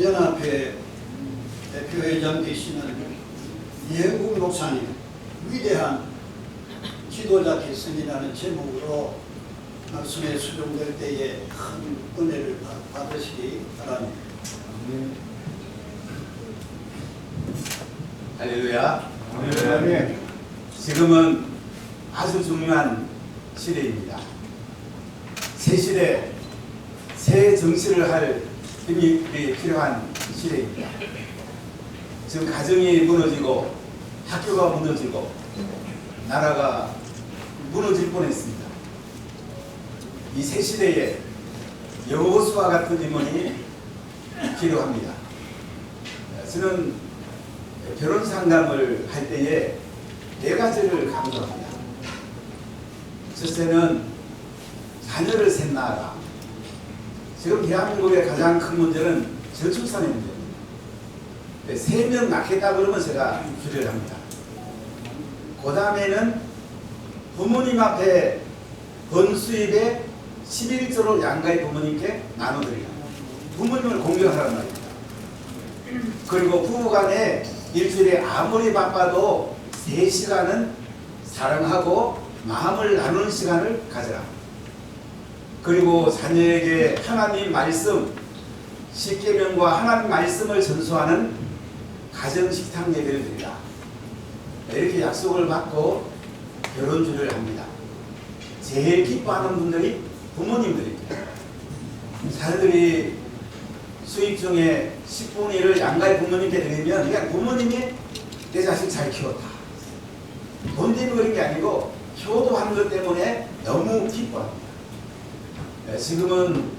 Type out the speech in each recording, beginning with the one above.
연합회 대표회장 되시는 이영국 목사님 위대한 지도자 개성이라는 제목으로 말씀에 수종될 때에 큰 은혜를 받으시기 바랍니다. 할렐루야. 아멘. 지금은 아주 중요한 시대입니다. 새 시대, 새 정치를 할 힘이 필요한 시대입니다. 지금 가정이 무너지고 학교가 무너지고 나라가 무너질 뻔했습니다. 이 새 시대에 여호수아 같은 인물이 필요합니다. 저는 결혼 상담을 할 때에 네 가지를 강조합니다. 첫째는 자녀를 셋 낳아라. 지금 대한민국의 가장 큰 문제는 저출산의 문제입니다. 3명 낳겠다 그러면 제가 규제를 합니다. 그 다음에는 부모님 앞에 번 수입의 11조를 양가의 부모님께 나눠드리라. 부모님을 공경하라는 말입니다. 그리고 부부간에 일주일에 아무리 바빠도 3시간은 사랑하고 마음을 나누는 시간을 가져라. 그리고 자녀에게 하나님 말씀, 십계명과 하나님 말씀을 전수하는 가정식탁 예배를 드리라. 이렇게 약속을 받고 결혼주를 합니다. 제일 기뻐하는 분들이 부모님들입니다. 자녀들이 수입 중에 10분의 1을 양가의 부모님께 드리면 그냥 부모님이 내 자식 잘 키웠다. 돈 때문에 그런 게 아니고 효도하는 것 때문에 너무 기뻐합니다. 지금은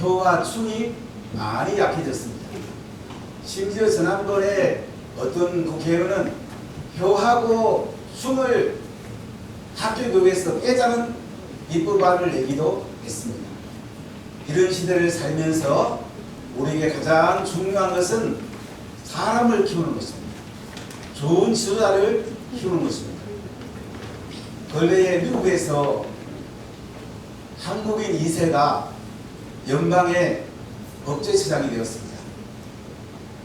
효와 충이 많이 약해졌습니다. 심지어 지난번에 어떤 국회의원은 효하고 충을 학교교육에서 빼자는 입법안을 내기도 했습니다. 이런 시대를 살면서 우리에게 가장 중요한 것은 사람을 키우는 것입니다. 좋은 지도자를 키우는 것입니다. 근래에 미국에서 한국인 2세가 연방의 법제처장이 되었습니다.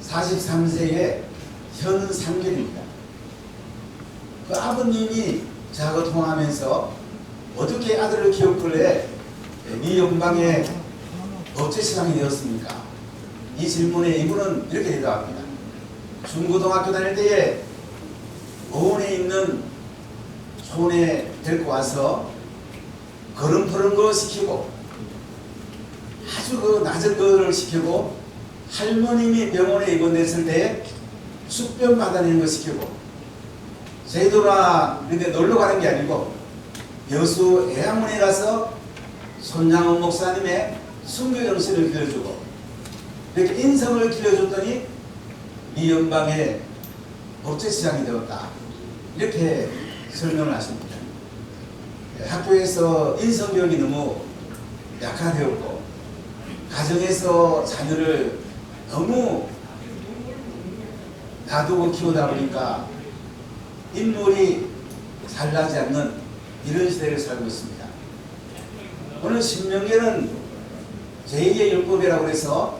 43세의 현상길입니다. 그 아버님이 저하고 통화하면서 어떻게 아들을 키웠길래 미 연방의 법제처장이 되었습니까? 이 질문에 이분은 이렇게 대답합니다. 중고등학교 다닐 때에 고원에 있는 촌에 데리고 와서 걸음 푸는 거 시키고 아주 그 낮은 거를 시키고 할머님이 병원에 입원됐을 때 숙변 받아내는 거 시키고 제주도나 이런 데 놀러 가는 게 아니고 여수 애양문에 가서 손양원 목사님의 순교 정신을 길러주고 이렇게 인성을 길러줬더니 이 연방의 법제시장이 되었다. 이렇게 설명을 하십니다. 학교에서 인성교육이 너무 약화되었고 가정에서 자녀를 너무 놔두고 키우다 보니까 인물이 잘 나지 않는 이런 시대를 살고 있습니다. 오늘 신명기는 제2의 율법이라고 해서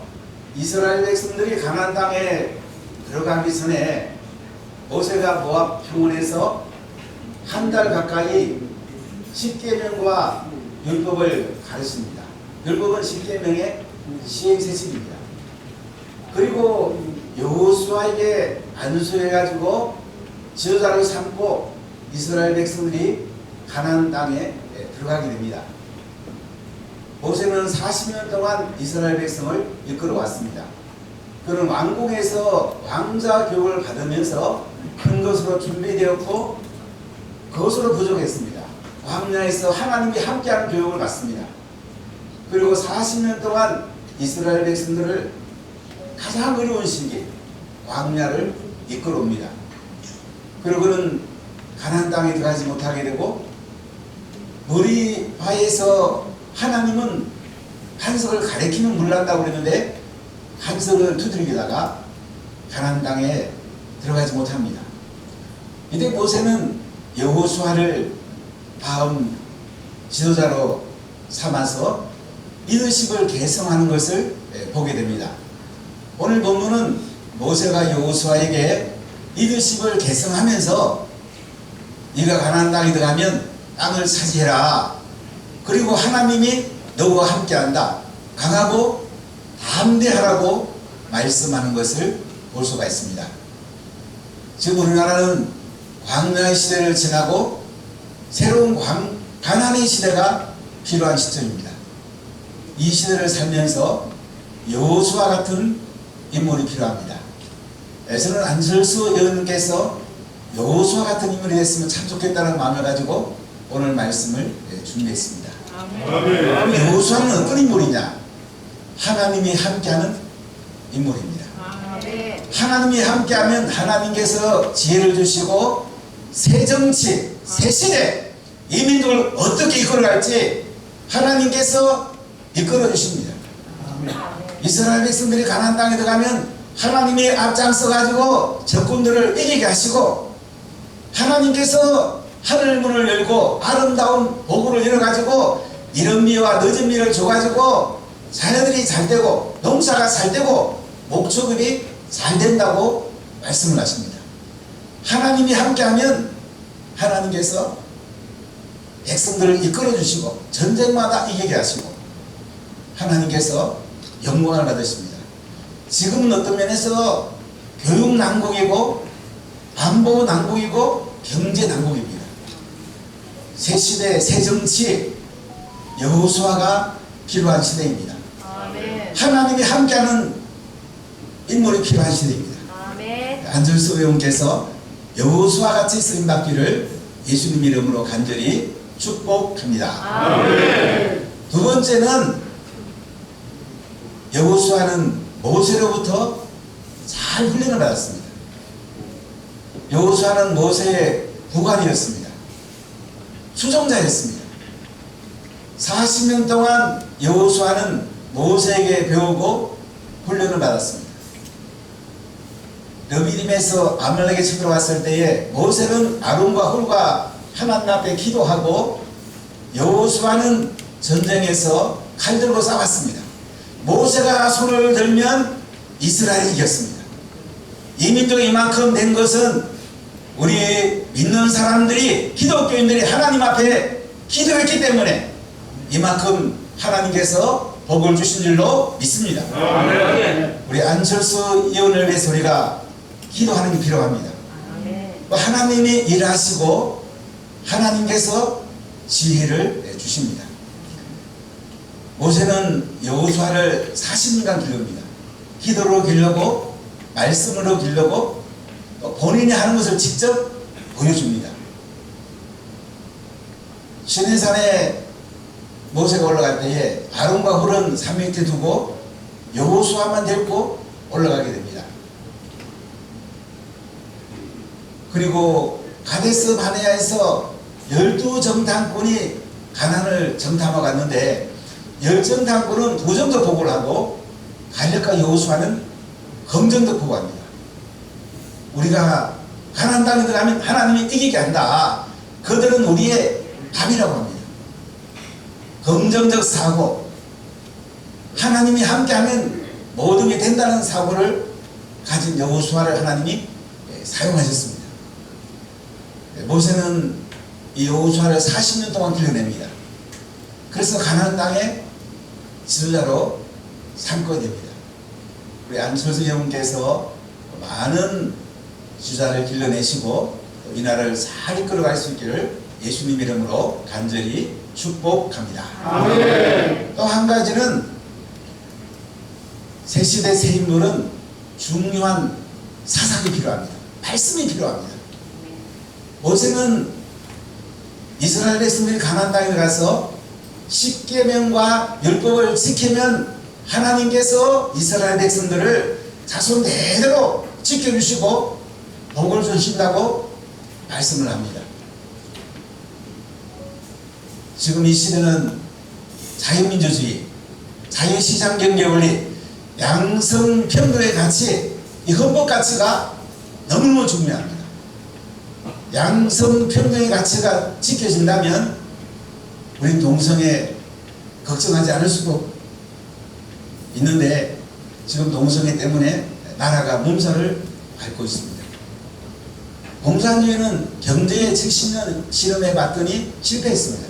이스라엘 백성들이 가나안 땅에 들어가기 전에 모세가 모압 평원에서 한 달 가까이 십계명과 율법을 가르칩니다. 율법은 십계명의 시행세칙입니다. 그리고 여호수아에게 안수해가지고 지도자로 삼고 이스라엘 백성들이 가나안 땅에 들어가게 됩니다. 모세는 40년 동안 이스라엘 백성을 이끌어 왔습니다. 그는 왕궁에서 왕자 교육을 받으면서 큰 것으로 준비되었고 그것으로 부족했습니다. 광야에서 하나님이 함께하는 교육을 받습니다. 그리고 40년 동안 이스라엘 백성들을 가장 어려운 시기 광야를 이끌어옵니다. 그리고 그는 가나안 땅에 들어가지 못하게 되고 머리바에서 하나님은 반석을 가리키면 물난다고 그랬는데 반석을 두드리다가 가나안 땅에 들어가지 못합니다. 이때 모세는 여호수아를 다음 지도자로 삼아서 리더십을 개성하는 것을 보게 됩니다. 오늘 본문은 모세가 여호수아에게 리더십을 계승하면서 네가 가나안 땅에 들어가면 땅을 차지해라. 그리고 하나님이 너와 함께한다. 강하고 담대하라고 말씀하는 것을 볼 수가 있습니다. 지금 우리나라는 광야의 시대를 지나고 새로운 가나안의 시대가 필요한 시점입니다. 이 시대를 살면서 여호수아 같은 인물이 필요합니다. 저는 안철수 의원님께서 여호수아 같은 인물이 됐으면 참 좋겠다는 마음을 가지고 오늘 말씀을 준비했습니다. 여호수아는 어떤 인물이냐? 하나님이 함께하는 인물입니다. 하나님이 함께하면 하나님께서 지혜를 주시고 새 정치, 새 시대, 이 민족을 어떻게 이끌어갈지 하나님께서 이끌어 주십니다. 이스라엘 백성들이 가나안 땅에 들어가면 하나님이 앞장서 가지고 적군들을 이기게 하시고 하나님께서 하늘 문을 열고 아름다운 보고를 열어 가지고 이른 비와 늦은 비를 줘 가지고 자녀들이 잘 되고 농사가 잘 되고 목축업이 잘 된다고 말씀을 하십니다. 하나님이 함께하면 하나님께서 백성들을 이끌어 주시고 전쟁마다 이기게 하시고 하나님께서 영광을 받으십니다. 지금은 어떤 면에서 교육 난국이고 안보 난국이고 경제 난국입니다. 새 시대 새 정치 여호수아가 필요한 시대입니다. 하나님이 함께하는 인물이 필요한 시대입니다. 안철수 의원께서 여호수아 같이 쓰임받기를 예수님 이름으로 간절히 축복합니다. 두 번째는 여호수아는 모세로부터 잘 훈련을 받았습니다. 여호수아는 모세의 부관이었습니다. 수종자였습니다. 40년 동안 여호수아는 모세에게 배우고 훈련을 받았습니다. 르비딤에서 아말렉에 쳐들어왔을 때에 모세는 아론과 홀과 하나님 앞에 기도하고 여호수아는 전쟁에서 칼 들고 싸웠습니다. 모세가 손을 들면 이스라엘이 이겼습니다. 이 민족이 이만큼 된 것은 우리 믿는 사람들이 기독교인들이 하나님 앞에 기도했기 때문에 이만큼 하나님께서 복을 주신 줄로 믿습니다. 우리 안철수 의원을 위해서 우리가 기도하는 게 필요합니다. 하나님이 일하시고 하나님께서 지혜를 주십니다. 모세는 여호수아를 40년간 기릅니다. 기도로 기르고 말씀으로 기르고 본인이 하는 것을 직접 보여줍니다. 시내산에 모세가 올라갈 때에 아론과 홀은 산 밑에 두고 여호수아만 데리고 올라가게 됩니다. 그리고 가데스 바네아에서 12정탐꾼이 가나안을 정탐하고 갔는데 10정탐꾼은 2정도 보고를 하고 갈렙과 여호수아는 검정도 보고합니다. 우리가 가나안 땅에 들어가면 하나님이 이기게 한다. 그들은 우리의 답이라고 합니다. 긍정적 사고, 하나님이 함께하면 모든 게 된다는 사고를 가진 여호수아를 하나님이 사용하셨습니다. 모세는 이 여호수아를 40년 동안 길러냅니다. 그래서 가나안 땅에 지도자로 삼게 됩니다. 우리 안철수 여러분께서 많은 지도자를 길러내시고 이 나라를 잘 이끌어갈 수 있기를 예수님 이름으로 간절히 축복합니다. 또 한 가지는 새 시대 새 인물은 중요한 사상이 필요합니다. 말씀이 필요합니다. 모세는 이스라엘 백성들이 가나안 땅에 가서 10계명과 율법을 지키면 하나님께서 이스라엘 백성들을 자손 대대로 지켜주시고 복을 주신다고 말씀을 합니다. 지금 이 시대는 자유민주주의, 자유시장 경제원리, 양성평등의 가치, 이 헌법 가치가 너무너무 중요합니다. 양성평등의 가치가 지켜진다면 우린 동성애 걱정하지 않을 수도 있는데 지금 동성애 때문에 나라가 몸살을 앓고 있습니다. 공산주의는 경제의 측신을 실험해 봤더니 실패했습니다.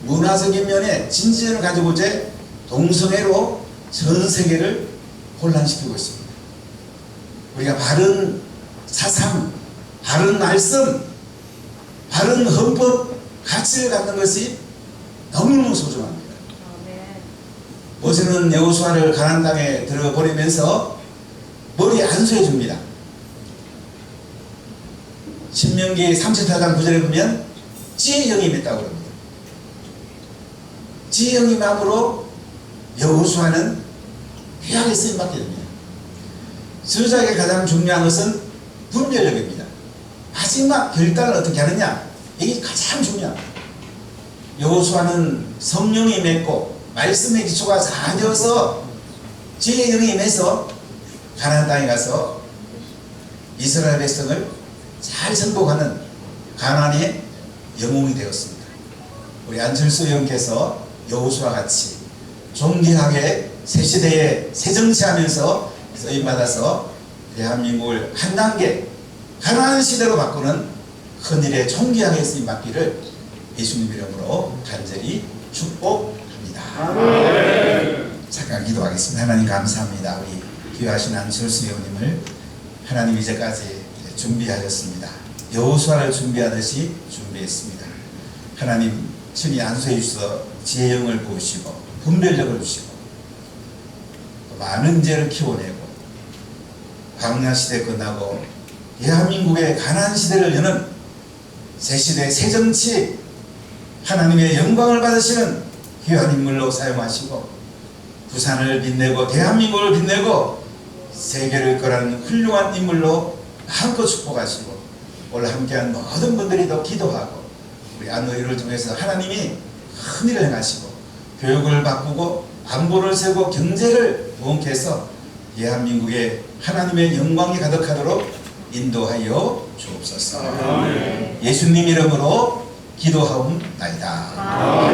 문화적인 면에 진지전을 가져보자 동성애로 전 세계를 혼란시키고 있습니다. 우리가 바른 사상, 바른 말씀, 바른 헌법 가치를 갖는 것이 너무너무 소중합니다. 모세는 여호수아를 가나안 땅에 들어보내면서 머리 안수해 줍니다. 신명기 34장 9절에 보면 지혜의 영이 임했다고 합니다. 지혜의 영이 임함으로 여호수아는 귀하게 쓰임받게 됩니다. 저자에게 가장 중요한 것은 분별력입니다. 마지막 결단을 어떻게 하느냐, 이게 가장 중요합니다. 여호수아는 성령이 임했고 말씀의 기초가 잘 되어서 지혜의 영이 임해서 가나안 땅에 가서 이스라엘 백성을 잘 정복하는 가나안의 영웅이 되었습니다. 우리 안철수 의원께서 여호수아와 같이 존귀하게 새 시대에 새 정치하면서 쓰임받아서 대한민국을 한 단계 가나안 시대로 바꾸는 큰일에 존귀하게 쓰임받기를 예수님 이름으로 간절히 축복합니다. 잠깐 기도하겠습니다. 하나님 감사합니다. 우리 귀하신 안철수 의원님을 하나님 이제까지 준비하셨습니다. 여호수아를 준비하듯이 준비했습니다. 하나님 친히 안수해 주셔서 지혜영을 부으시고 분별력을 주시고 많은 죄를 키워내고 광야 시대 끝나고 대한민국의 가나안 시대를 여는 새 시대 새 정치 하나님의 영광을 받으시는 귀한 인물로 사용하시고 부산을 빛내고 대한민국을 빛내고 세계를 이끌어가는 훌륭한 인물로 마음껏 축복하시고 오늘 함께한 모든 분들이 더 기도하고 우리 안의를 통해서 하나님이 큰 일을 행하시고 교육을 바꾸고 안보를 세우고 경제를 부흥해서 대한민국에 하나님의 영광이 가득하도록 인도하여 주옵소서. 예수님 이름으로 기도하옵나이다.